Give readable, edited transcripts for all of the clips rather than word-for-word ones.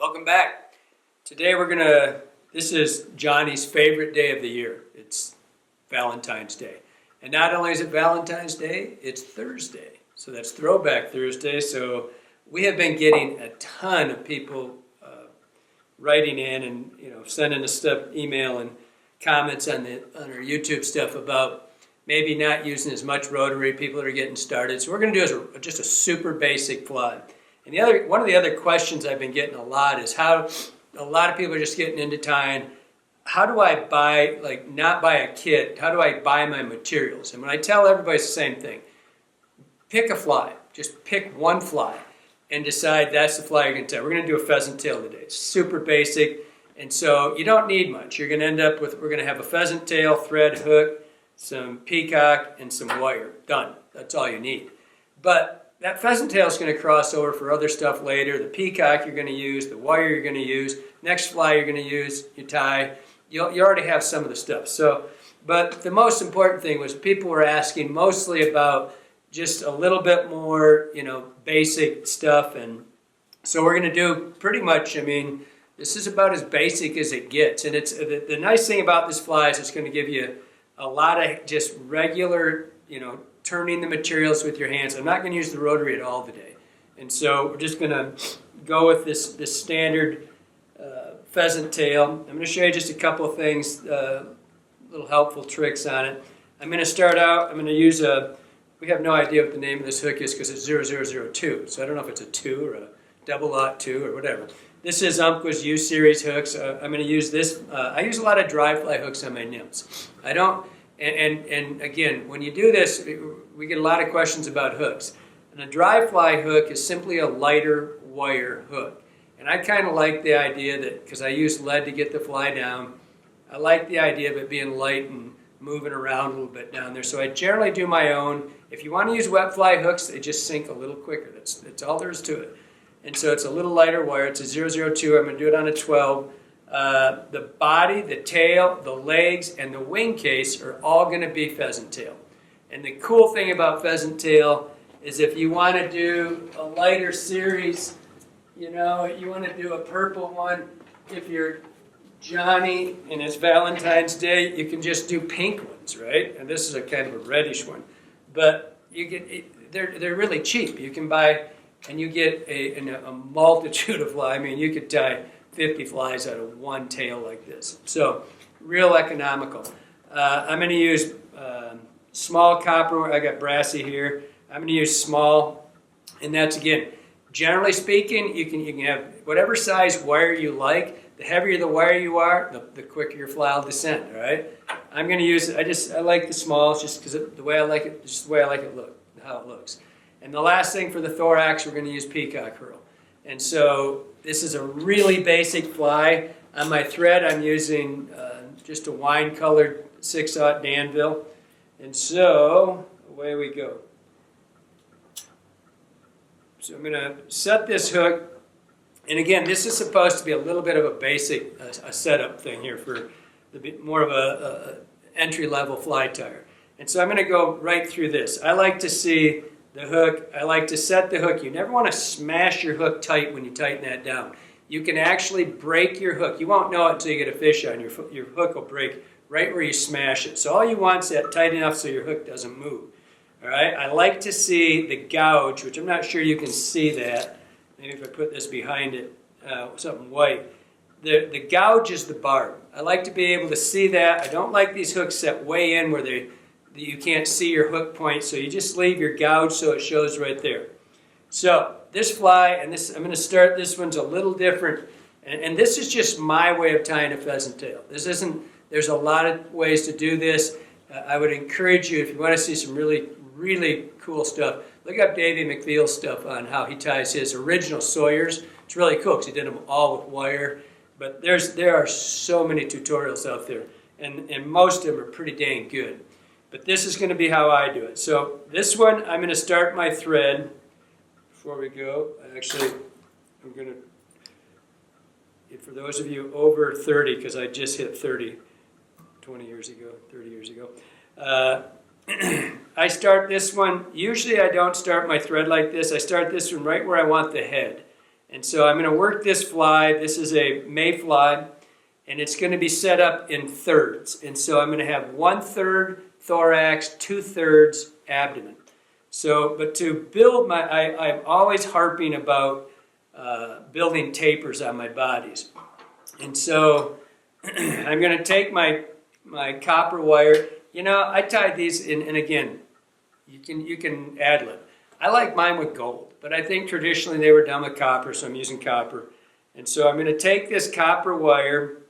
Welcome back. Today this is Johnny's favorite day of the year. It's Valentine's Day. And not only is it Valentine's Day, it's Thursday. So that's Throwback Thursday. So we have been getting a ton of people writing in and sending us stuff, email and comments on our YouTube stuff about maybe not using as much rotary. People that are getting started. So we're going to do just a super basic fly. And one of the other questions I've been getting a lot is how a lot of people are just getting into tying. How do I buy, not buy a kit, how do I buy my materials? And when I tell everybody it's the same thing, pick a fly. Just pick one fly and decide that's the fly you're going to tie. We're going to do a pheasant tail today. It's super basic, and so you don't need much. You're going to end up with, we're going to have a pheasant tail, thread, hook, some peacock, and some wire. Done. That's all you need. But that pheasant tail is going to cross over for other stuff later. The peacock you're going to use, the wire you're going to use, next fly you're going to use, you tie. You already have some of the stuff. But the most important thing was people were asking mostly about just a little bit more, basic stuff. And so we're going to do pretty much, this is about as basic as it gets. And it's the nice thing about this fly is it's going to give you a lot of just regular, turning the materials with your hands. I'm not going to use the rotary at all today. And so we're just going to go with this standard pheasant tail. I'm going to show you just a couple of things, little helpful tricks on it. I'm going to start out, I'm going to use we have no idea what the name of this hook is because it's 0002. So I don't know if it's a 2 or a double-aught 2 or whatever. This is Umpqua's U-Series hooks. I'm going to use this. I use a lot of dry fly hooks on my nymphs. I don't. And again, when you do this, we get a lot of questions about hooks. And a dry fly hook is simply a lighter wire hook. And I kind of like the idea that, because I use lead to get the fly down, I like the idea of it being light and moving around a little bit down there. So I generally do my own. If you want to use wet fly hooks, they just sink a little quicker. That's all there is to it. And so it's a little lighter wire. It's a 002. I'm going to do it on a 12. The body, the tail, the legs, and the wing case are all going to be pheasant tail. And the cool thing about pheasant tail is if you want to do a lighter series, you want to do a purple one, if you're Johnny and it's Valentine's Day, you can just do pink ones, right? And this is a kind of a reddish one. But they're really cheap. You can buy, and you get a multitude of fly. You could tie 50 flies out of one tail like this. So, real economical. I'm going to use small copper. I got brassy here. I'm going to use small, and that's, again, generally speaking, you can have whatever size wire you like. The heavier the wire you are, the quicker your fly will descend, all right? I'm going to use it. I like the small just because the way I like it, just the way I like it how it looks. And the last thing for the thorax, we're going to use Peacock Curl. And so this is a really basic fly. On my thread, I'm using just a wine-colored 6/0 Danville. And so away we go. So I'm going to set this hook. And again, this is supposed to be a little bit of a basic a setup thing here for more of a entry-level fly tire. And so I'm going to go right through this. I like to see the hook. I like to set the hook. You never want to smash your hook tight when you tighten that down. You can actually break your hook. You won't know it until you get a fish on. Your hook will break right where you smash it. So all you want is that tight enough so your hook doesn't move. All right. I like to see the gouge, which I'm not sure you can see that. Maybe if I put this behind it, something white. The gouge is the barb. I like to be able to see that. I don't like these hooks set way in where you can't see your hook point, so you just leave your gouge so it shows right there. So this fly, and I'm going to start, this one's a little different, and this is just my way of tying a pheasant tail. There's a lot of ways to do this. I would encourage you, if you want to see some really, really cool stuff, look up Davey McFeel's stuff on how he ties his original Sawyers. It's really cool because he did them all with wire. But there are so many tutorials out there, and most of them are pretty dang good. But this is going to be how I do it. So this one, I'm going to start my thread. Before we go, I'm going to, for those of you over 30, because I just hit 30 20 years ago, 30 years ago, I start this one. Usually I don't start my thread like this. I start this one right where I want the head. And so I'm going to work this fly. This is a mayfly, and it's going to be set up in thirds. And so I'm going to have 1/3 thorax, 2/3 abdomen. So, but to build I'm always harping about building tapers on my bodies. And so I'm going to take my copper wire. You know, I tied these in, and again, you can ad-lib. I like mine with gold, but I think traditionally they were done with copper, so I'm using copper. And so I'm going to take this copper wire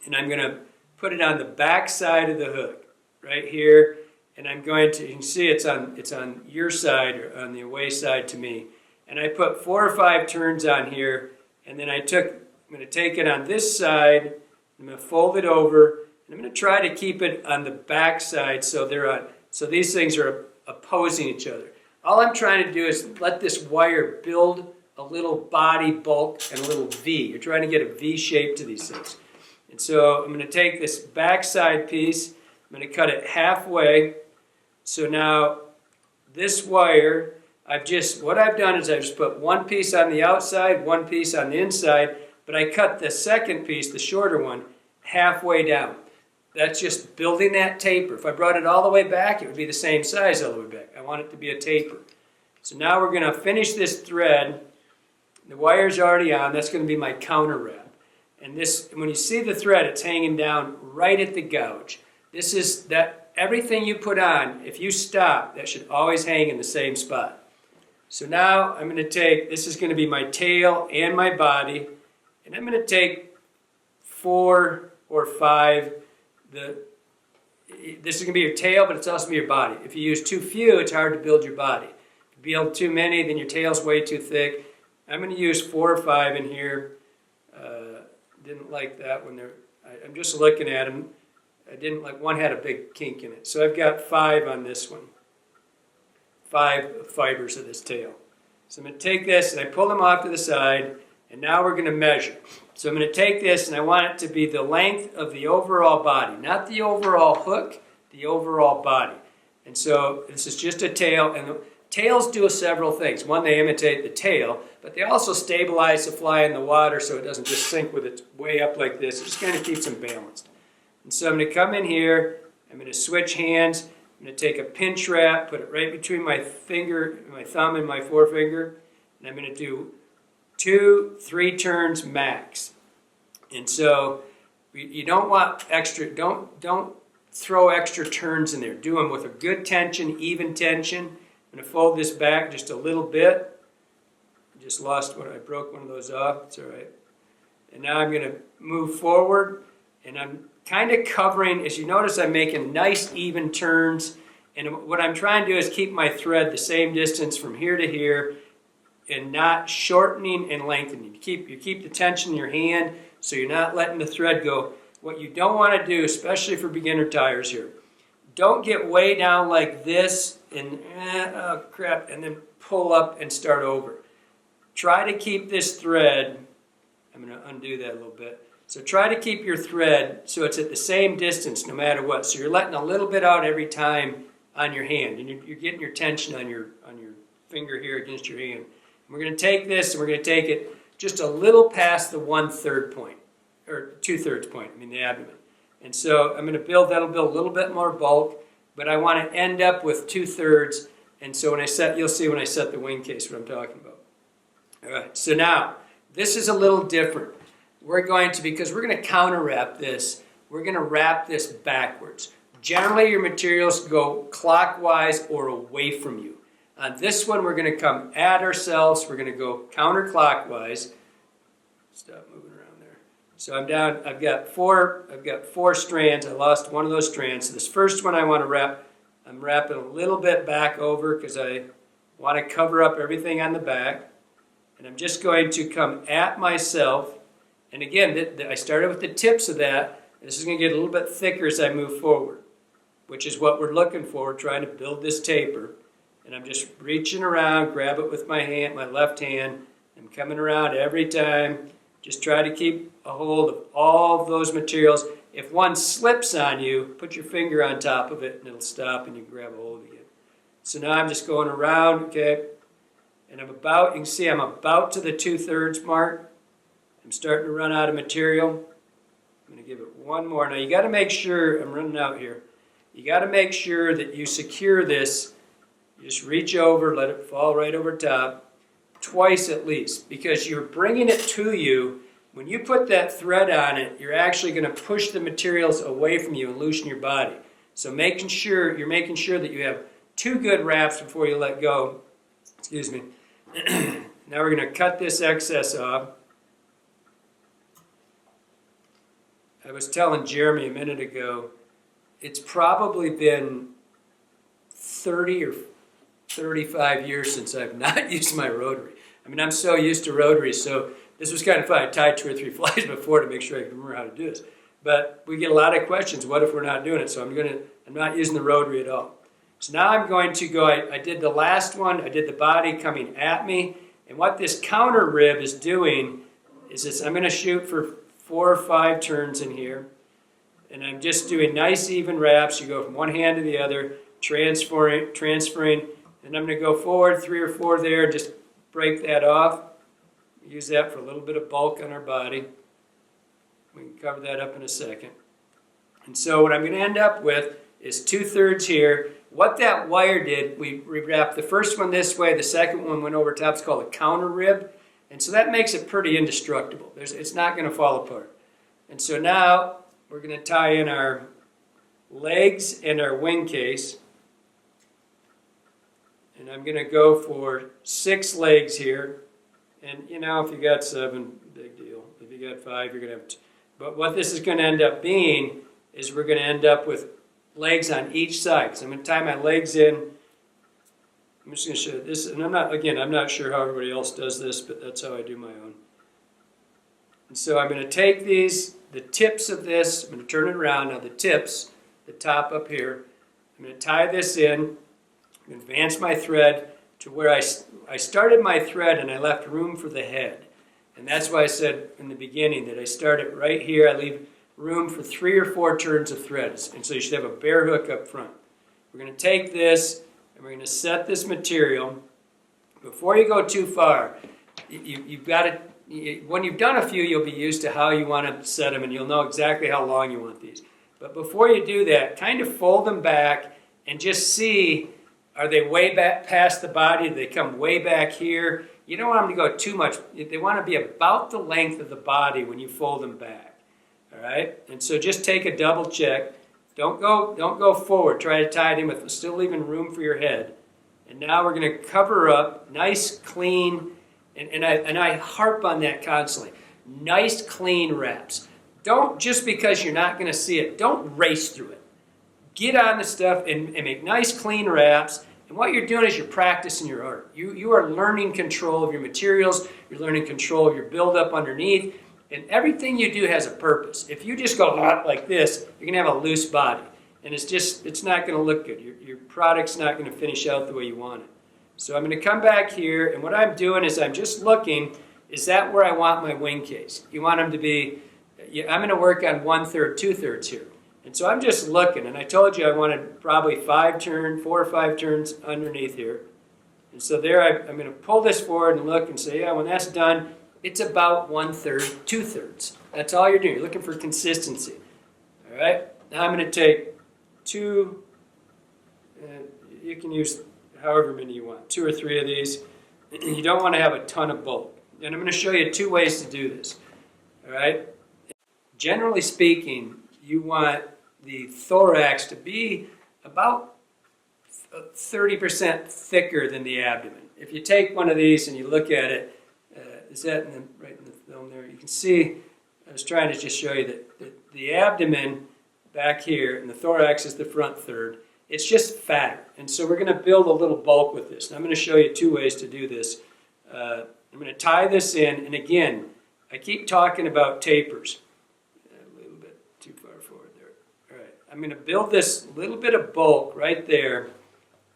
and I'm going to put it on the back side of the hook, right here. And I'm going to, you can see it's on your side, or on the away side to me. And I put 4 or 5 turns on here, and then I'm going to take it on this side, I'm going to fold it over, and I'm going to try to keep it on the back side so these things are opposing each other. All I'm trying to do is let this wire build a little body bulk and a little V. You're trying to get a V shape to these things. And so I'm going to take this backside piece, I'm going to cut it halfway. So now this wire, what I've done is I've just put one piece on the outside, one piece on the inside, but I cut the second piece, the shorter one, halfway down. That's just building that taper. If I brought it all the way back, it would be the same size all the way back. I want it to be a taper. So now we're going to finish this thread. The wire's already on. That's going to be my counter wrap. And this, when you see the thread, it's hanging down right at the gouge. This is that everything you put on, if you stop, that should always hang in the same spot. So now I'm going to take, this is going to be my tail and my body, and I'm going to take 4 or 5. This is going to be your tail, but it's also going to be your body. If you use too few, it's hard to build your body. If you build too many, then your tail's way too thick. I'm going to use 4 or 5 in here. Didn't like that when I'm just looking at them. I didn't like, one had a big kink in it. So I've got 5 on this one. 5 fibers of this tail. So I'm going to take this and I pull them off to the side, and now we're going to measure. So I'm going to take this and I want it to be the length of the overall body, not the overall hook, the overall body. And so this is just a tail, and the tails do several things. One, they imitate the tail, but they also stabilize the fly in the water so it doesn't just sink with its way up like this. It just kind of keeps them balanced. And so I'm going to come in here, I'm going to switch hands, I'm going to take a pinch wrap, put it right between my finger, my thumb and my forefinger, and I'm going to do 2-3 turns max. And so you don't want extra, don't throw extra turns in there. Do them with a good tension, even tension. I'm going to fold this back just a little bit. I just lost one, I broke one of those off, it's all right. And now I'm going to move forward, and I'm kind of covering, as you notice, I'm making nice even turns. And what I'm trying to do is keep my thread the same distance from here to here, and not shortening and lengthening. You keep the tension in your hand, so you're not letting the thread go. What you don't want to do, especially for beginner tyers here, don't get way down like this and oh crap, and then pull up and start over. Try to keep this thread, I'm going to undo that a little bit. So try to keep your thread so it's at the same distance no matter what. So you're letting a little bit out every time on your hand, and you're getting your tension on your finger here against your hand. And we're going to take this and we're going to take it just a little past the 1/3 point, or 2/3 point, the abdomen. And so I'm going to build, that'll build a little bit more bulk, but I want to end up with 2/3. And so when I set, you'll see when I set the wing case what I'm talking about. All right, so now this is a little different. We're going to, because we're going to counter wrap this, we're going to wrap this backwards. Generally your materials go clockwise or away from you. On this one we're going to come at ourselves, we're going to go counterclockwise. Stop moving around there. So I'm down, I've got four strands. I lost one of those strands. So this first one I want to wrap, I'm wrapping a little bit back over because I want to cover up everything on the back. And I'm just going to come at myself. And again, I started with the tips of that. This is going to get a little bit thicker as I move forward, which is what we're looking for. We're trying to build this taper. And I'm just reaching around, grab it with my hand, my left hand. I'm coming around every time. Just try to keep a hold of all of those materials. If one slips on you, put your finger on top of it and it'll stop and you grab a hold of it again. So now I'm just going around, okay? And I'm about, you can see I'm about to the 2/3 mark. I'm starting to run out of material. I'm going to give it one more. Now you got to make sure, I'm running out here. You got to make sure that you secure this. You just reach over, let it fall right over top, twice at least, because you're bringing it to you. When you put that thread on it, you're actually going to push the materials away from you and loosen your body. So you're making sure that you have 2 good wraps before you let go. Excuse me. Now we're going to cut this excess off. I was telling Jeremy a minute ago, it's probably been 30 or 35 years since I've not used my rotary. I mean, I'm so used to rotaries, so this was kind of fun. I tied 2 or 3 flies before to make sure I could remember how to do this. But we get a lot of questions, what if we're not doing it? So I'm not using the rotary at all. So now I'm going to go, I did the last one, I did the body coming at me, and what this counter rib is doing is this, I'm going to shoot for 4 or 5 turns in here, and I'm just doing nice even wraps. You go from one hand to the other, transferring, and I'm going to go forward 3 or 4 there, just break that off. Use that for a little bit of bulk on our body. We can cover that up in a second. And so what I'm going to end up with is 2/3 here. What that wire did, we wrapped the first one this way, the second one went over top. It's called a counter rib. And so that makes it pretty indestructible. It's not going to fall apart. And so now we're going to tie in our legs and our wing case. And I'm going to go for 6 legs here. And you know, if you got 7, big deal. If you got 5, you're going to have 2. But what this is going to end up being is we're going to end up with legs on each side. So I'm going to tie my legs in. I'm just going to show you this. And I'm not sure how everybody else does this, but that's how I do my own. And so I'm going to take the tips of this, I'm going to turn it around. Now the tips, the top up here, I'm going to tie this in. I'm going to advance my thread to where I started my thread and I left room for the head. And that's why I said in the beginning that I start it right here. I leave room for 3 or 4 turns of threads. And so you should have a bare hook up front. We're going to take this and we're going to set this material. Before you go too far, you've got to, when you've done a few, you'll be used to how you want to set them and you'll know exactly how long you want these. But before you do that, kind of fold them back and just see, are they way back past the body? Do they come way back here? You don't want them to go too much. They want to be about the length of the body when you fold them back. All right? And so just take a double check. Don't go forward. Try to tie it in with still leaving room for your head. And now we're going to cover up nice, clean, and I harp on that constantly. Nice, clean wraps. Don't, just because you're not going to see it, don't race through it. Get on the stuff and make nice, clean wraps. And what you're doing is you're practicing your art. You are learning control of your materials. You're learning control of your buildup underneath. And everything you do has a purpose. If you just go like this, you're going to have a loose body. And it's not going to look good. Your product's not going to finish out the way you want it. So I'm going to come back here. And what I'm doing is I'm just looking, is that where I want my wing case? You want them to be, I'm going to work on 1/3, 2/3 here. And so I'm just looking, and I told you I wanted probably 4 or 5 turns underneath here. And so there I'm going to pull this forward and look and say, yeah, when that's done, it's about 1/3, 2/3. That's all you're doing. You're looking for consistency. All right? Now I'm going to take 2, you can use however many you want, 2 or 3 of these. You don't want to have a ton of bulk. And I'm going to show you 2 ways to do this. All right? Generally speaking, you want the thorax to be about 30% thicker than the abdomen. If you take one of these and you look at it, is that right in the film there? You can see, I was trying to just show you that the abdomen back here and the thorax is the front third. It's just fatter. And so we're going to build a little bulk with this. And I'm going to show you 2 ways to do this. I'm going to tie this in, and again, I keep talking about tapers. Too far forward there. All right, I'm going to build this little bit of bulk right there.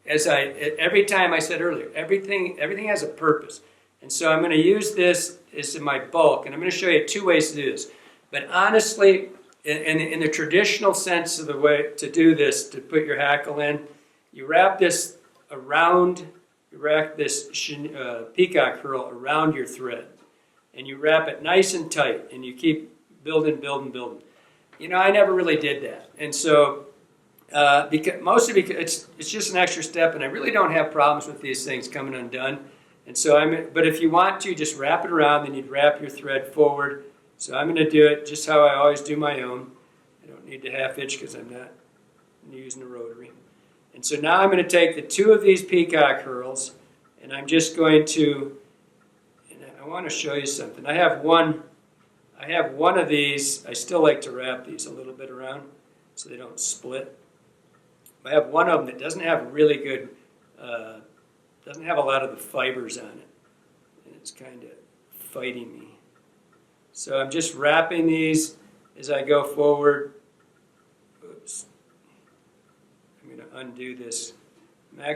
Every time I said earlier, everything has a purpose. And so I'm going to use this as my bulk, and I'm going to show you 2 ways to do this. But honestly, in the traditional sense of the way to do this, to put your hackle in, you wrap this around you wrap this peacock curl around your thread. And you wrap it nice and tight, and you keep building, building, building. You know, I never really did that. And so, because it's just an extra step, and I really don't have problems with these things coming undone. And so but if you want to, just wrap it around, then you'd wrap your thread forward. So I'm going to do it just how I always do my own. I don't need to half hitch because I'm not using a rotary. And so now I'm going to take the two of these peacock curls, and I'm just going to, and I want to show you something. I have one of these. I still like to wrap these a little bit around so they don't split. I have one of them that doesn't have really good, doesn't have a lot of the fibers on it, and it's kind of fighting me. So I'm just wrapping these as I go forward. Oops. I'm going to undo this. I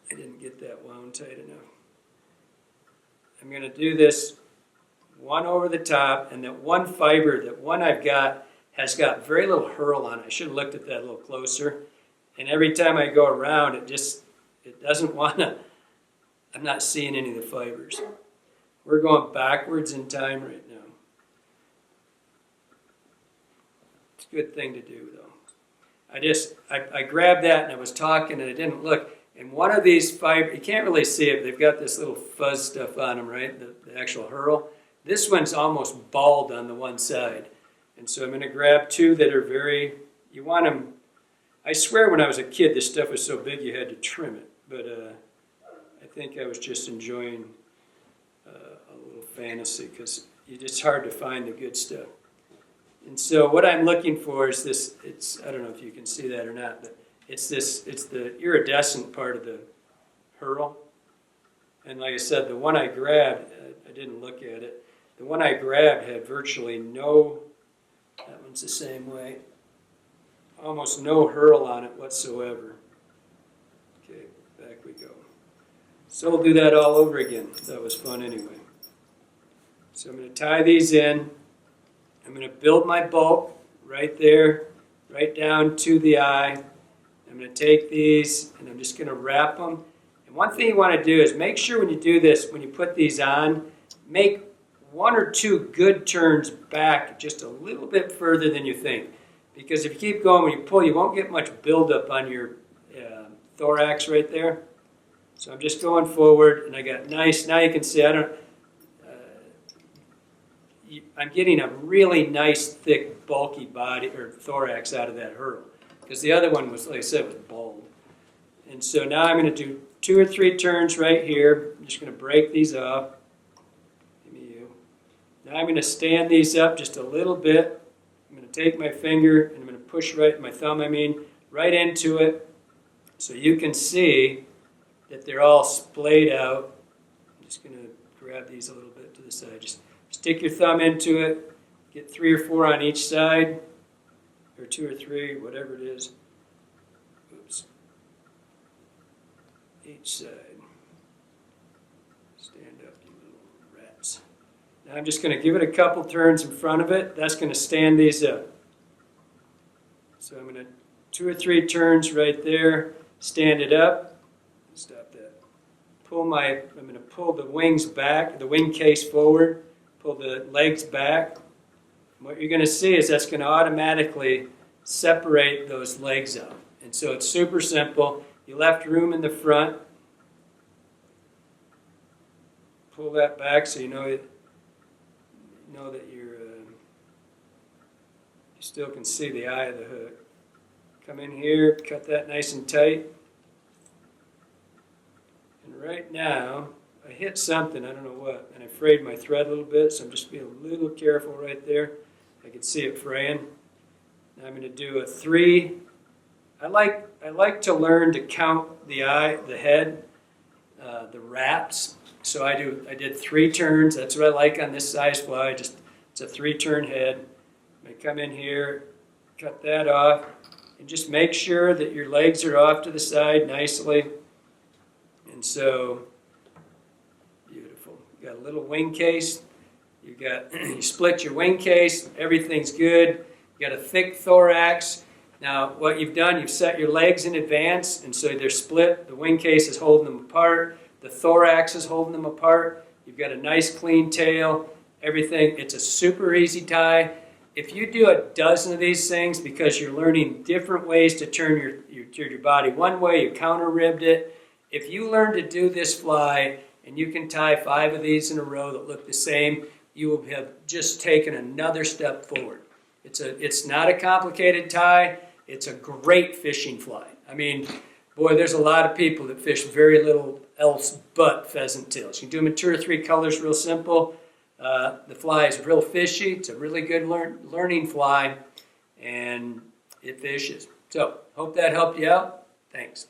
didn't get that wound tight enough. I'm going to do this one over the top, and that one fiber, that one I've got, has got very little hurl on it. I should have looked at that a little closer. And every time I go around, it doesn't want to, I'm not seeing any of the fibers. We're going backwards in time right now. It's a good thing to do, though. I grabbed that and I was talking and I didn't look. And one of these fibers, you can't really see it, they've got this little fuzz stuff on them, right? The actual hurl. This one's almost bald on the one side. And so I'm going to grab two that are you want them, I swear when I was a kid this stuff was so big you had to trim it. But I think I was just enjoying a little fantasy because it's hard to find the good stuff. And so what I'm looking for is this, I don't know if you can see that or not, but it's the iridescent part of the hurl. And like I said, the one I grabbed, I didn't look at it, the one I grabbed had virtually no, that one's the same way, almost no hurl on it whatsoever. Okay, back we go. So we'll do that all over again. That was fun anyway. So I'm going to tie these in. I'm going to build my bulk right there, right down to the eye. I'm going to take these and I'm just going to wrap them. And one thing you want to do is make sure when you do this, when you put these on, make one or two good turns back just a little bit further than you think. Because if you keep going, when you pull, you won't get much buildup on your thorax right there. So I'm just going forward and I got nice, now you can see I'm getting a really nice, thick, bulky body or thorax out of that hurl. Because the other one was, like I said, was bald. And so now I'm going to do 2 or 3 turns right here. I'm just going to break these off. Give me you. Now I'm going to stand these up just a little bit. I'm going to take my finger and I'm going to push my thumb, right into it. So you can see that they're all splayed out. I'm just going to grab these a little bit to the side. Just stick your thumb into it. Get 3 or 4 on each side. Or 2 or 3, whatever it is. Oops. Each side. Stand up, you little rats. Now I'm just going to give it a couple turns in front of it. That's going to stand these up. So I'm going to 2 or 3 turns right there. Stand it up. Stop that. I'm going to pull the wings back, the wing case forward. Pull the legs back. What you're going to see is that's going to automatically separate those legs out. And so it's super simple. You left room in the front. Pull that back so you know that you still can see the eye of the hook. Come in here, cut that nice and tight. And right now, I hit something, I don't know what, and I frayed my thread a little bit, so I'm just being a little careful right there. I can see it fraying. Now I'm going to do a 3. I like to learn to count the head, the wraps. So I did 3 turns. That's what I like on this size fly. It's a 3-turn head. I come in here, cut that off, and just make sure that your legs are off to the side nicely. And so, beautiful. You got a little wing case. You split your wing case. Everything's good. You got a thick thorax. Now, what you've done, you've set your legs in advance, and so they're split. The wing case is holding them apart. The thorax is holding them apart. You've got a nice clean tail, everything. It's a super easy tie. If you do a dozen of these things because you're learning different ways to turn your body one way, you counter-ribbed it. If you learn to do this fly and you can tie 5 of these in a row that look the same, you will have just taken another step forward. It's not a complicated tie. It's a great fishing fly. I mean, boy, there's a lot of people that fish very little else but pheasant tails. You can do them in 2 or 3 colors, real simple. The fly is real fishy. It's a really good learning fly, and it fishes. So, hope that helped you out. Thanks.